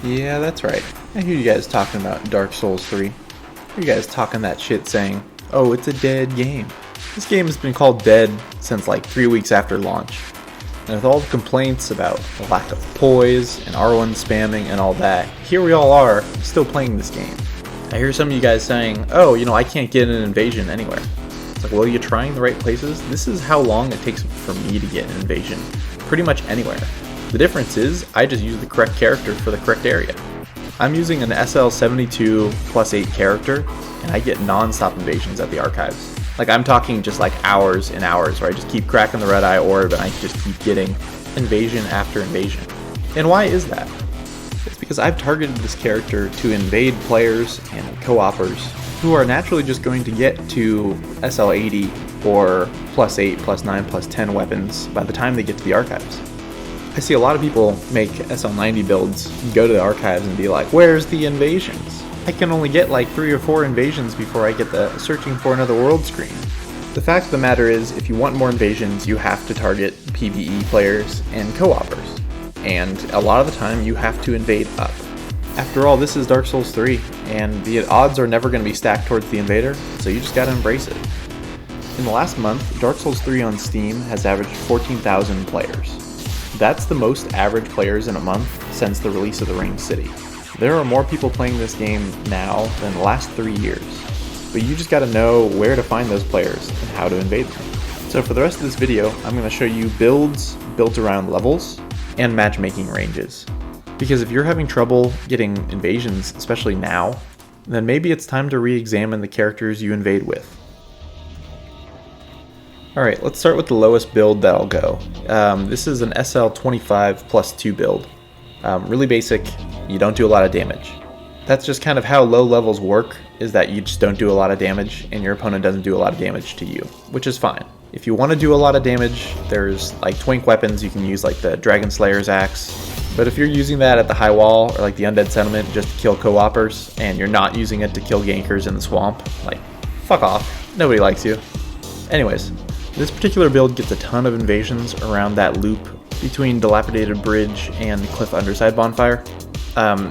Yeah, that's right. I hear you guys talking about Dark Souls 3. I hear you guys talking that shit saying, oh, it's a dead game. This game has been called dead since like 3 weeks after launch. And with all the complaints about the lack of poise and R1 spamming and all that, here we all are, still playing this game. I hear some of you guys saying, oh, I can't get an invasion anywhere. It's like, well, you're trying the right places. This is how long it takes for me to get an invasion. Pretty much anywhere. The difference is, I just use the correct character for the correct area. I'm using an SL72 +8 character, and I get non-stop invasions at the archives. Like, I'm talking just like hours and hours, where I just keep cracking the red eye orb, and I just keep getting invasion after invasion. And why is that? It's because I've targeted this character to invade players and co-opers who are naturally just going to get to SL80 or +8, +9, +10 weapons by the time they get to the archives. I see a lot of people make SL90 builds, go to the archives and be like, where's the invasions? I can only get like 3 or 4 invasions before I get the searching for another world screen. The fact of the matter is, if you want more invasions, you have to target PvE players and co-opers. And a lot of the time, you have to invade up. After all, this is Dark Souls 3, and the odds are never going to be stacked towards the invader, so you just gotta embrace it. In the last month, Dark Souls 3 on Steam has averaged 14,000 players. That's the most average players in a month since the release of The Ringed City. There are more people playing this game now than the last 3 years, but you just gotta know where to find those players and how to invade them. So for the rest of this video, I'm going to show you builds built around levels and matchmaking ranges. Because if you're having trouble getting invasions, especially now, then maybe it's time to re-examine the characters you invade with. Alright, let's start with the lowest build that I'll go. This is an SL25 +2 build. Really basic, you don't do a lot of damage. That's just kind of how low levels work, is that you just don't do a lot of damage and your opponent doesn't do a lot of damage to you, which is fine. If you want to do a lot of damage, there's like twink weapons you can use, like the Dragon Slayer's axe. But if you're using that at the high wall or like the Undead Settlement just to kill co-opers, and you're not using it to kill gankers in the swamp, like, fuck off. Nobody likes you. Anyways, this particular build gets a ton of invasions around that loop between Dilapidated Bridge and Cliff Underside Bonfire.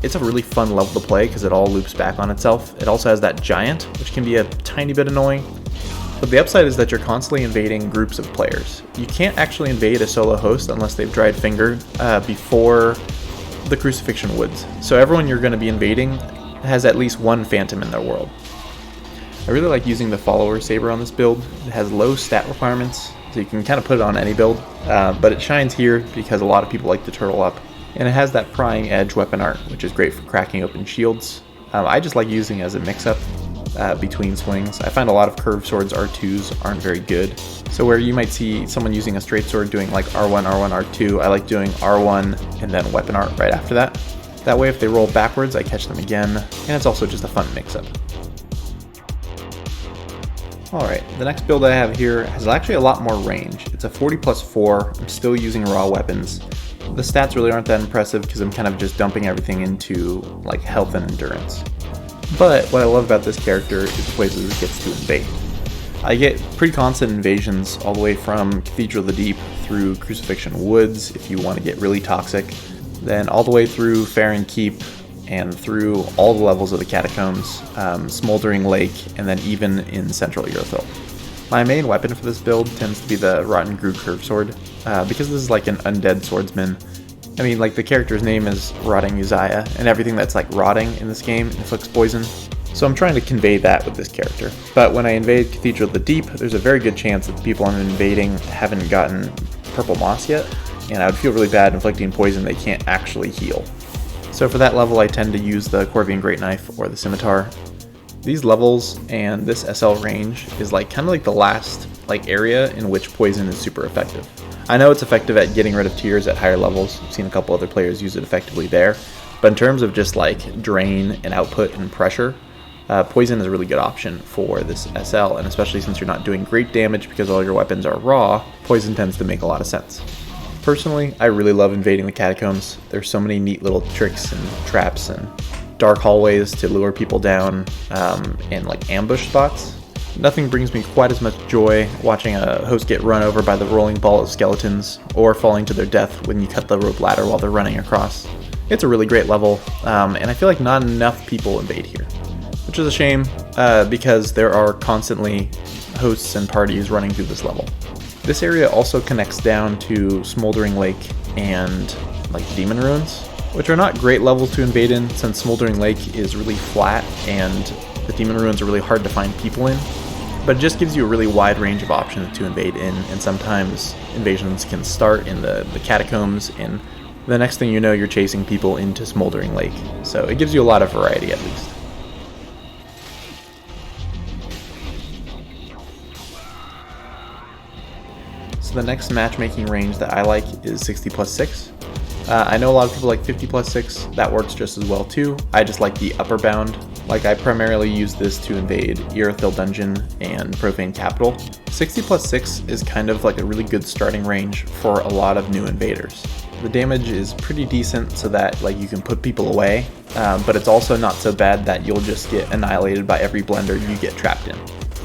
It's a really fun level to play because it all loops back on itself. It also has that giant, which can be a tiny bit annoying. But the upside is that you're constantly invading groups of players. You can't actually invade a solo host unless they've dried finger before the Crucifixion Woods. So everyone you're going to be invading has at least one phantom in their world. I really like using the Follower Saber on this build. It has low stat requirements, so you can kind of put it on any build, but it shines here because a lot of people like to turtle up. And it has that prying edge weapon art, which is great for cracking open shields. I just like using it as a mix-up between swings. I find a lot of curved swords R2s aren't very good. So where you might see someone using a straight sword doing like R1, R1, R2, I like doing R1 and then weapon art right after that. That way if they roll backwards, I catch them again, and it's also just a fun mix-up. Alright, the next build I have here has actually a lot more range. It's a 40+4, I'm still using raw weapons. The stats really aren't that impressive because I'm kind of just dumping everything into like health and endurance. But what I love about this character is the places it gets to invade. I get pretty constant invasions all the way from Cathedral of the Deep through Crucifixion Woods if you want to get really toxic, then all the way through Farron Keep and through all the levels of the Catacombs, Smoldering Lake, and then even in Central Earthil. My main weapon for this build tends to be the Rotten Grue Curved Sword, because this is like an undead swordsman. I mean, like, the character's name is Rotting Uzziah, and everything that's like rotting in this game inflicts poison. So I'm trying to convey that with this character. But when I invade Cathedral of the Deep, there's a very good chance that the people I'm invading haven't gotten Purple Moss yet, and I would feel really bad inflicting poison they can't actually heal. So for that level, I tend to use the Corvian Great Knife or the Scimitar. These levels and this SL range is like kind of like the last like area in which poison is super effective. I know it's effective at getting rid of tiers at higher levels. I've seen a couple other players use it effectively there. But in terms of just like drain and output and pressure, poison is a really good option for this SL, and especially since you're not doing great damage because all your weapons are raw, poison tends to make a lot of sense. Personally, I really love invading the Catacombs. There's so many neat little tricks and traps and dark hallways to lure people down in like ambush spots. Nothing brings me quite as much joy watching a host get run over by the rolling ball of skeletons, or falling to their death when you cut the rope ladder while they're running across. It's a really great level, and I feel like not enough people invade here, which is a shame because there are constantly hosts and parties running through this level. This area also connects down to Smoldering Lake and like Demon Ruins, which are not great levels to invade in since Smoldering Lake is really flat and the Demon Ruins are really hard to find people in. But it just gives you a really wide range of options to invade in, and sometimes invasions can start in the catacombs, and the next thing you know you're chasing people into Smoldering Lake. So it gives you a lot of variety at least. So the next matchmaking range that I like is 60+6. I know a lot of people like 50+6, that works just as well too. I just like the upper bound. Like I primarily use this to invade Irithyll Dungeon and Profane Capital. 60+6 is kind of like a really good starting range for a lot of new invaders. The damage is pretty decent so that like you can put people away, but it's also not so bad that you'll just get annihilated by every blender you get trapped in.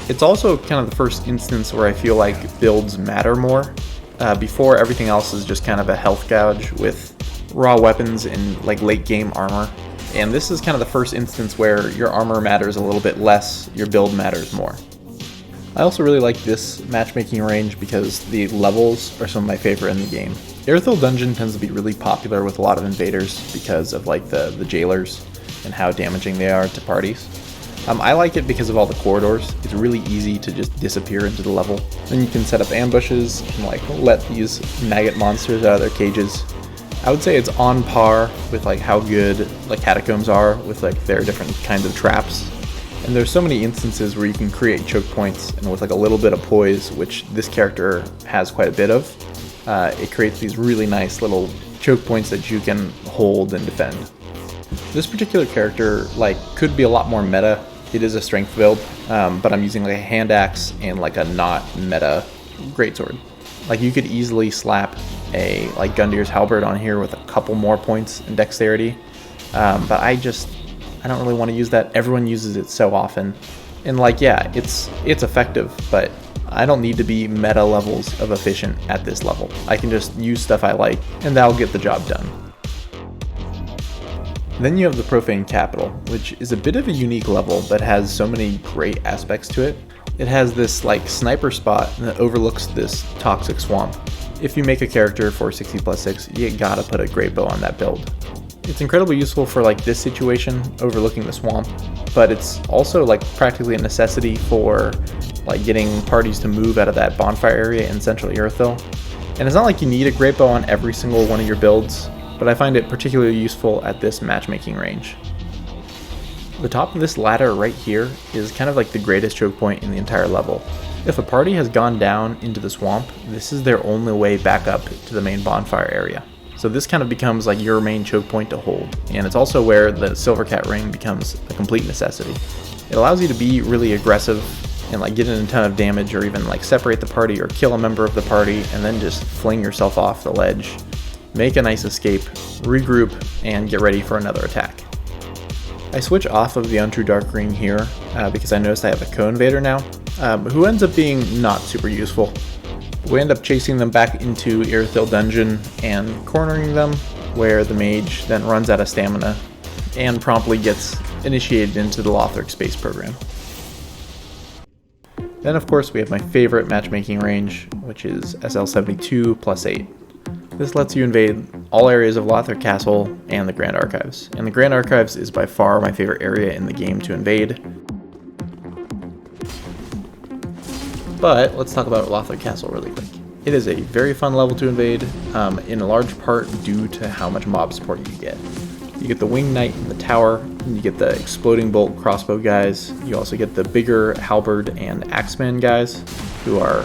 It's also kind of the first instance where I feel like builds matter more. Before, everything else is just kind of a health gouge with raw weapons and like late game armor. And this is kind of the first instance where your armor matters a little bit less, your build matters more. I also really like this matchmaking range because the levels are some of my favorite in the game. Irithyll Dungeon tends to be really popular with a lot of invaders because of like the jailers and how damaging they are to parties. I like it because of all the corridors. It's really easy to just disappear into the level. Then you can set up ambushes and like let these maggot monsters out of their cages. I would say it's on par with like how good like catacombs are with like their different kinds of traps. And there's so many instances where you can create choke points, and with like a little bit of poise, which this character has quite a bit of, it creates these really nice little choke points that you can hold and defend. This particular character like could be a lot more meta. It is a strength build, but I'm using like a hand axe and like a not meta greatsword. Like you could easily slap a like Gundir's halberd on here with a couple more points in dexterity, but I don't really want to use that. Everyone uses it so often, and like yeah, it's effective, but I don't need to be meta levels of efficient at this level. I can just use stuff I like, and that'll get the job done. Then you have the Profane Capital, which is a bit of a unique level but has so many great aspects to it. It has this like sniper spot that overlooks this toxic swamp. If you make a character for 60+6, you gotta put a great bow on that build. It's incredibly useful for like this situation, overlooking the swamp, but it's also like practically a necessity for like getting parties to move out of that bonfire area in central Irithyll. And it's not like you need a great bow on every single one of your builds, but I find it particularly useful at this matchmaking range. The top of this ladder right here is kind of like the greatest choke point in the entire level. If a party has gone down into the swamp, this is their only way back up to the main bonfire area. So this kind of becomes like your main choke point to hold, and it's also where the Silver Cat ring becomes a complete necessity. It allows you to be really aggressive and like get in a ton of damage, or even like separate the party or kill a member of the party and then just fling yourself off the ledge. Make a nice escape, regroup, and get ready for another attack. I switch off of the Untrue Dark Ring here because I noticed I have a co-invader now, who ends up being not super useful. We end up chasing them back into Irithyll Dungeon and cornering them, where the mage then runs out of stamina and promptly gets initiated into the Lothric space program. Then of course we have my favorite matchmaking range, which is SL72+8. This lets you invade all areas of Lothric Castle and the Grand Archives. And the Grand Archives is by far my favorite area in the game to invade. But let's talk about Lothric Castle really quick. It is a very fun level to invade, in a large part due to how much mob support you get. You get the Winged Knight in the tower, and you get the Exploding Bolt crossbow guys. You also get the bigger Halberd and Axeman guys, who are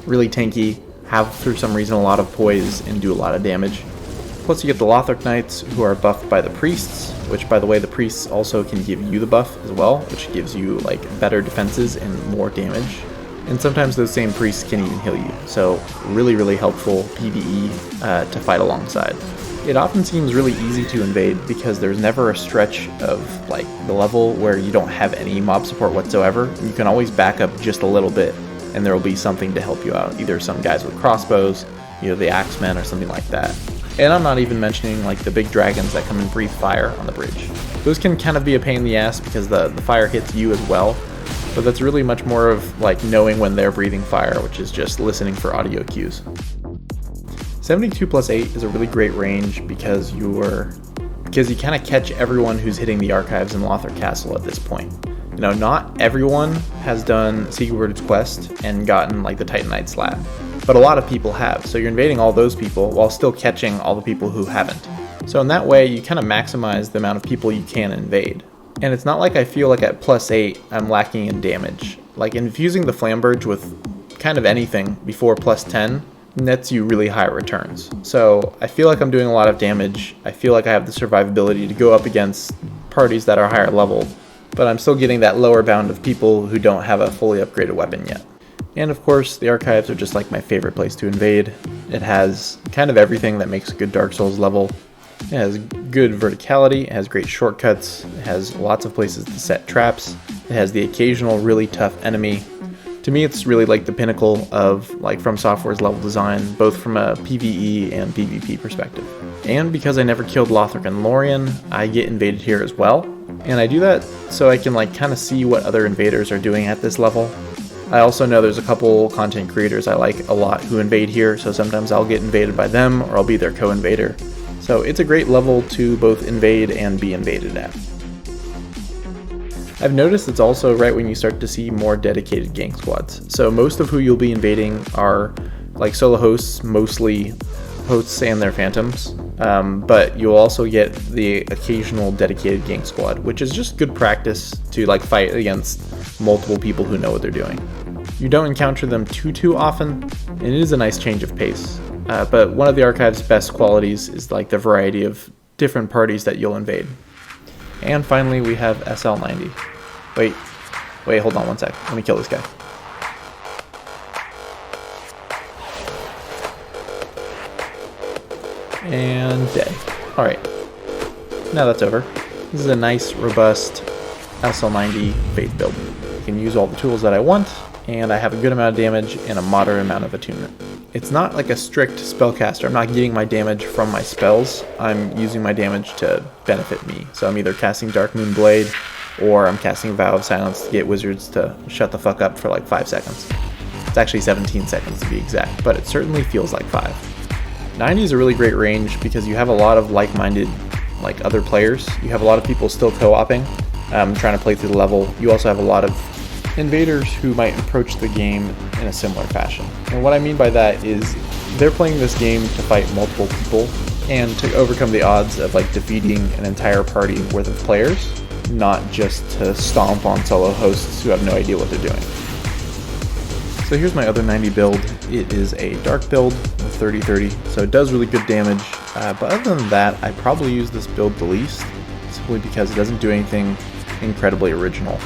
really tanky, have for some reason a lot of poise, and do a lot of damage. Plus you get the Lothric Knights, who are buffed by the priests, which by the way the priests also can give you the buff as well, which gives you like better defenses and more damage. And sometimes those same priests can even heal you, so really helpful PvE to fight alongside. It often seems really easy to invade because there's never a stretch of like the level where you don't have any mob support whatsoever. You can always back up just a little bit and there will be something to help you out, either some guys with crossbows, the Axemen or something like that. And I'm not even mentioning like the big dragons that come and breathe fire on the bridge. Those can kind of be a pain in the ass because the fire hits you as well, but that's really much more of like knowing when they're breathing fire, which is just listening for audio cues. 72+8 is a really great range because you kind of catch everyone who's hitting the archives in Lothar Castle at this point. You know, not everyone has done Sigurd's Quest and gotten like the Titanite slab, but a lot of people have, so you're invading all those people while still catching all the people who haven't. So in that way, you kind of maximize the amount of people you can invade. And it's not like I feel like at +8, I'm lacking in damage. Like infusing the Flamberge with kind of anything before +10 nets you really high returns. So I feel like I'm doing a lot of damage. I feel like I have the survivability to go up against parties that are higher leveled, but I'm still getting that lower bound of people who don't have a fully upgraded weapon yet. And of course, the archives are just like my favorite place to invade. It has kind of everything that makes a good Dark Souls level. It has good verticality, it has great shortcuts, it has lots of places to set traps, it has the occasional really tough enemy. To me, it's really like the pinnacle of like From Software's level design, both from a PvE and PvP perspective. And because I never killed Lothric and Lorien, I get invaded here as well. And I do that so I can like kind of see what other invaders are doing at this level. I also know there's a couple content creators I like a lot who invade here, so sometimes I'll get invaded by them or I'll be their co-invader. So it's a great level to both invade and be invaded at. I've noticed it's also right when you start to see more dedicated gang squads. So most of who you'll be invading are like solo hosts, mostly hosts and their phantoms, but you'll also get the occasional dedicated gang squad, which is just good practice to like fight against multiple people who know what they're doing. You don't encounter them too often, and it is a nice change of pace. But one of the archive's best qualities is like the variety of different parties that you'll invade. And finally, we have SL90. Wait, hold on one sec. Let me kill this guy. And dead. Alright. Now that's over. This is a nice, robust SL90 Faith build. I can use all the tools that I want, and I have a good amount of damage and a moderate amount of attunement. It's not like a strict spellcaster. I'm not getting my damage from my spells. I'm using my damage to benefit me. So I'm either casting Dark Moon Blade, or I'm casting Vow of Silence to get wizards to shut the fuck up for like 5 seconds. It's actually 17 seconds to be exact, but it certainly feels like 5. 90 is a really great range because you have a lot of like-minded like other players. You have a lot of people still co-oping, trying to play through the level. You also have a lot of invaders who might approach the game in a similar fashion. And what I mean by that is they're playing this game to fight multiple people and to overcome the odds of like defeating an entire party worth of players, not just to stomp on solo hosts who have no idea what they're doing. So here's my other 90 build. It is a dark build with 30-30, so it does really good damage, but other than that, I probably use this build the least, simply because it doesn't do anything incredibly original.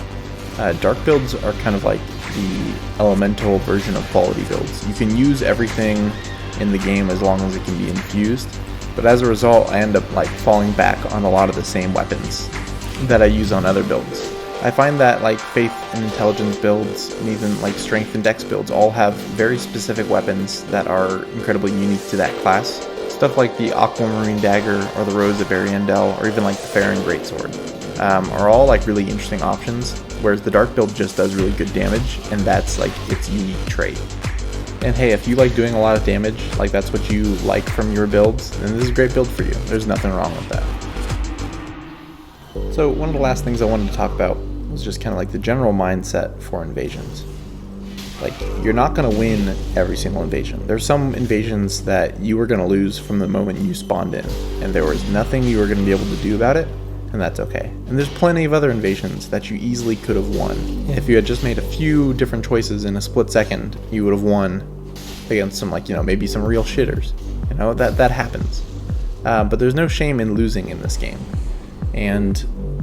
Dark builds are kind of like the elemental version of quality builds. You can use everything in the game as long as it can be infused, but as a result I end up like falling back on a lot of the same weapons that I use on other builds. I find that like faith and intelligence builds and even like strength and dex builds all have very specific weapons that are incredibly unique to that class. Stuff like the Aquamarine Dagger or the Rose of Ariandel or even like the Farron Greatsword are all like really interesting options, whereas the dark build just does really good damage, and that's like its unique trait. And hey, if you like doing a lot of damage, like that's what you like from your builds, then this is a great build for you. There's nothing wrong with that. So one of the last things I wanted to talk about was just kind of like the general mindset for invasions. Like, you're not going to win every single invasion. There's some invasions that you were going to lose from the moment you spawned in, and there was nothing you were going to be able to do about it, and that's okay. And there's plenty of other invasions that you easily could have won. If you had just made a few different choices in a split second, you would have won against some, like, you know, maybe some real shitters. You know, that happens. But there's no shame in losing in this game. And,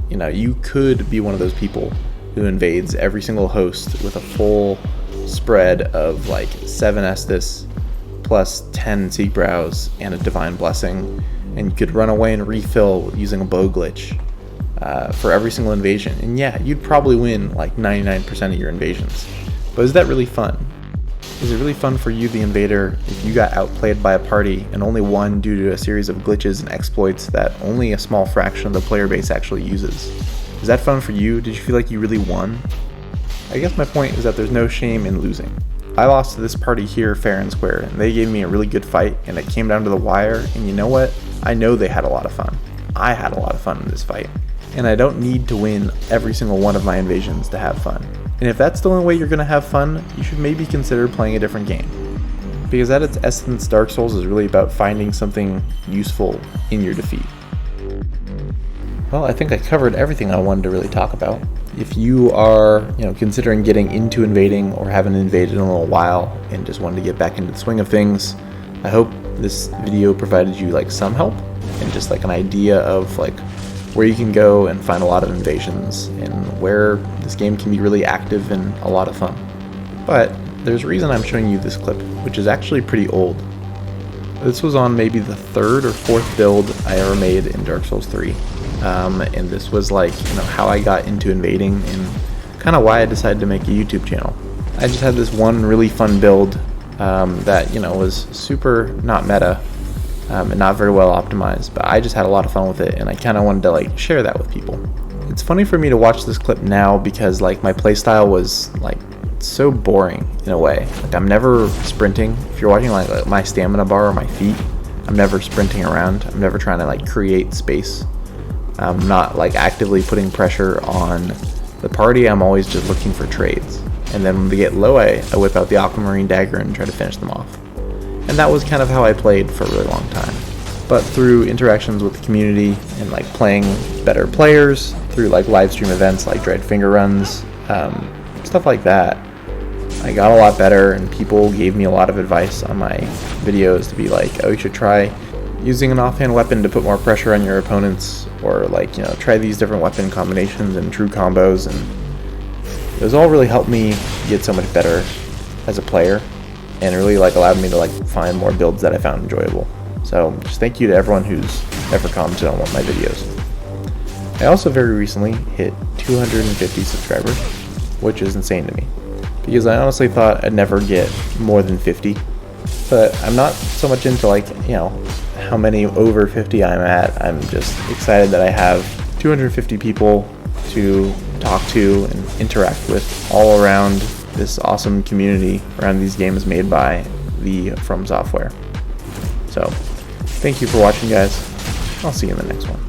you know, you could be one of those people who invades every single host with a full spread of like 7 Estus plus 10 Seek Brows and a Divine Blessing, and you could run away and refill using a bow glitch for every single invasion. And yeah, you'd probably win like 99% of your invasions. But is that really fun? Is it really fun for you, the invader, if you got outplayed by a party and only won due to a series of glitches and exploits that only a small fraction of the player base actually uses? Is that fun for you? Did you feel like you really won? I guess my point is that there's no shame in losing. I lost to this party here fair and square, and they gave me a really good fight, and it came down to the wire, and you know what? I know they had a lot of fun. I had a lot of fun in this fight. And I don't need to win every single one of my invasions to have fun. And if that's the only way you're going to have fun, you should maybe consider playing a different game. Because at its essence, Dark Souls is really about finding something useful in your defeat. Well, I think I covered everything I wanted to really talk about. If you are, considering getting into invading or haven't invaded in a little while and just wanted to get back into the swing of things, I hope this video provided you some help and just an idea of where you can go and find a lot of invasions and where this game can be really active and a lot of fun. But there's a reason I'm showing you this clip, which is actually pretty old. This was on maybe the third or fourth build I ever made in Dark Souls 3. And this was how I got into invading and kind of why I decided to make a YouTube channel. I just had this one really fun build that was super not meta and not very well optimized, but I just had a lot of fun with it, and I kind of wanted to share that with people. It's funny for me to watch this clip now because my playstyle was so boring in a way. I'm never sprinting. If you're watching my stamina bar or my feet, I'm never sprinting around. I'm never trying to create space. I'm not actively putting pressure on the party. I'm always just looking for trades. And then when they get low, I whip out the Aquamarine Dagger and try to finish them off. And that was kind of how I played for a really long time. But through interactions with the community and playing better players, through live stream events like Dread Finger Runs, stuff like that, I got a lot better, and people gave me a lot of advice on my videos to be oh, you should try using an offhand weapon to put more pressure on your opponents, or try these different weapon combinations and true combos, and those all really helped me get so much better as a player, and it really allowed me to find more builds that I found enjoyable. So just thank you to everyone who's ever commented on one of my videos. I also very recently hit 250 subscribers, which is insane to me, because I honestly thought I'd never get more than 50. But I'm not so much into how many over 50 I'm at. I'm just excited that I have 250 people to talk to and interact with all around this awesome community around these games made by the From Software. So thank you for watching, guys. I'll see you in the next one.